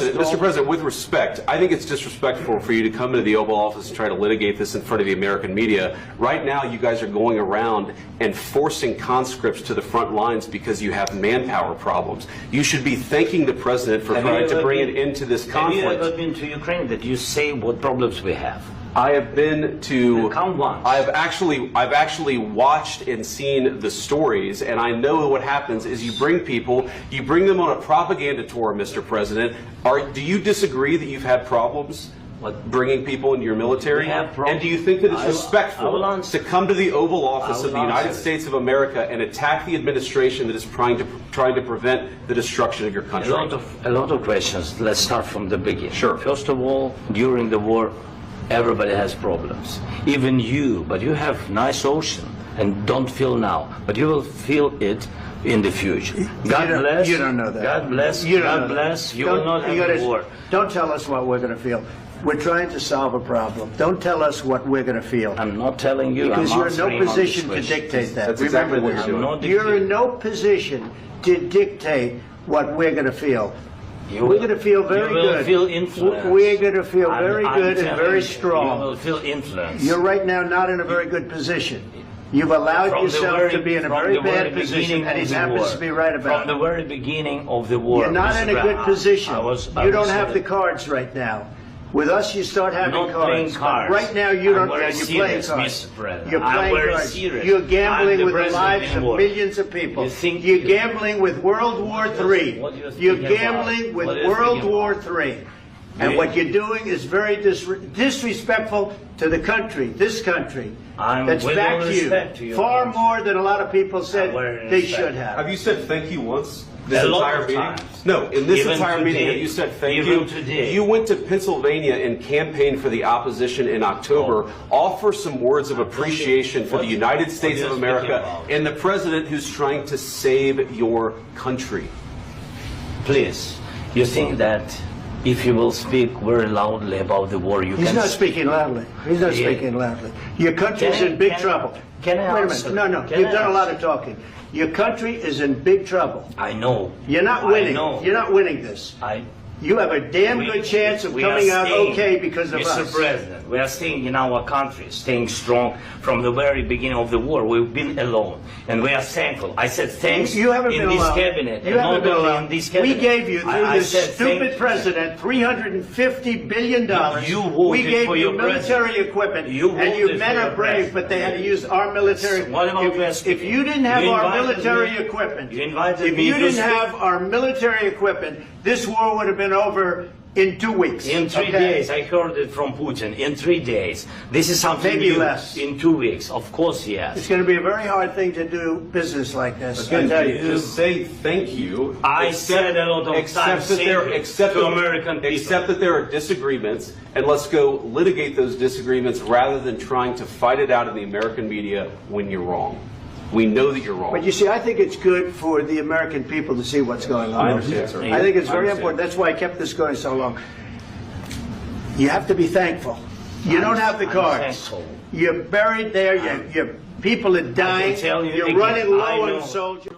Mr. President, with respect, I think it's disrespectful for you to come into the Oval Office and try to litigate this in front of the American media. Right now, you guys are going around and forcing conscripts to the front lines because you have manpower problems. You should be thanking the President for trying to bring it into this conflict. Have you ever been to Ukraine that you say what problems we have? I have been to. Come once. I've actually watched and seen the stories, and I know what happens is you bring them on a propaganda tour, Mr. President. Do you disagree that you've had problems bringing people into your military? And do you think that it's respectful to come to the Oval Office of the United States of America and attack the administration that is trying to prevent the destruction of your country? A lot of questions. Let's start from the beginning. Sure. First of all, during the war, everybody has problems. Even you, but you have nice ocean and don't feel now, but you will feel it in the future. God bless. You don't know that. God bless. You God bless. You will not have a war. Don't tell us what we're going to feel. We're trying to solve a problem. Don't tell us what we're going to feel. I'm not telling you. Because you're in no answering position on to this dictate that. That's Remember exactly what this. you're doing. You're in no position to dictate what we're going to feel. We're going to feel very good. You will feel influence. We're going to feel very good and very You strong. will feel influence. You're right now not in a very good position. You've allowed yourself to be in a very bad position, and he happens to be right about it. From the very beginning of the war. You're not in a good position. You don't have the cards right now. With us, you start having cards. Right now, you don't. You're playing cards. You're playing cards. You're gambling with the lives of millions of people. You're gambling with World War III. You're gambling with World War III. And what you're doing is very disrespectful to the country, this country, that's backed you far more than a lot of people said they should have. Have you said thank you once? This entire meeting? No, in this entire meeting, have you said thank you? You went to Pennsylvania and campaigned for the opposition in October. Offer some words of appreciation for the United States of America and the President who's trying to save your country. Please, you think that if you will speak very loudly about the war, you can... He's not speaking loudly. He's not speaking loudly. Your country's in big trouble. Can I Wait a answer? minute. No, you've done a lot of talking. Your country is in big trouble. I know. You're not winning. You're not winning this. You have a damn good chance of coming out okay because of us. Mr. President, we are staying in our country, staying strong from the very beginning of the war. We've been alone, and we are thankful. I said thanks you haven't in been this alone. cabinet. You haven't been alone. In this cabinet. We gave you, through this stupid president, $350 billion. We gave you military equipment, and you men are brave, but they had to use our military. If you didn't have our military equipment, this war would have been over in 2 weeks. In 3 days. I heard it from Putin. In 3 days. This is something maybe new. Less. In 2 weeks. Of course, yes. It's going to be a very hard thing to do business like this. Again, just say thank you. I said a lot of times to American people. Except that there are disagreements, and let's go litigate those disagreements rather than trying to fight it out in the American media when you're wrong. We know that you're wrong. But you see, I think it's good for the American people to see what's going on. I understand, sir. I think it's very important. That's why I kept this going so long. You have to be thankful. You don't have the cards. You're buried there. Your people are dying. You're running low on soldiers.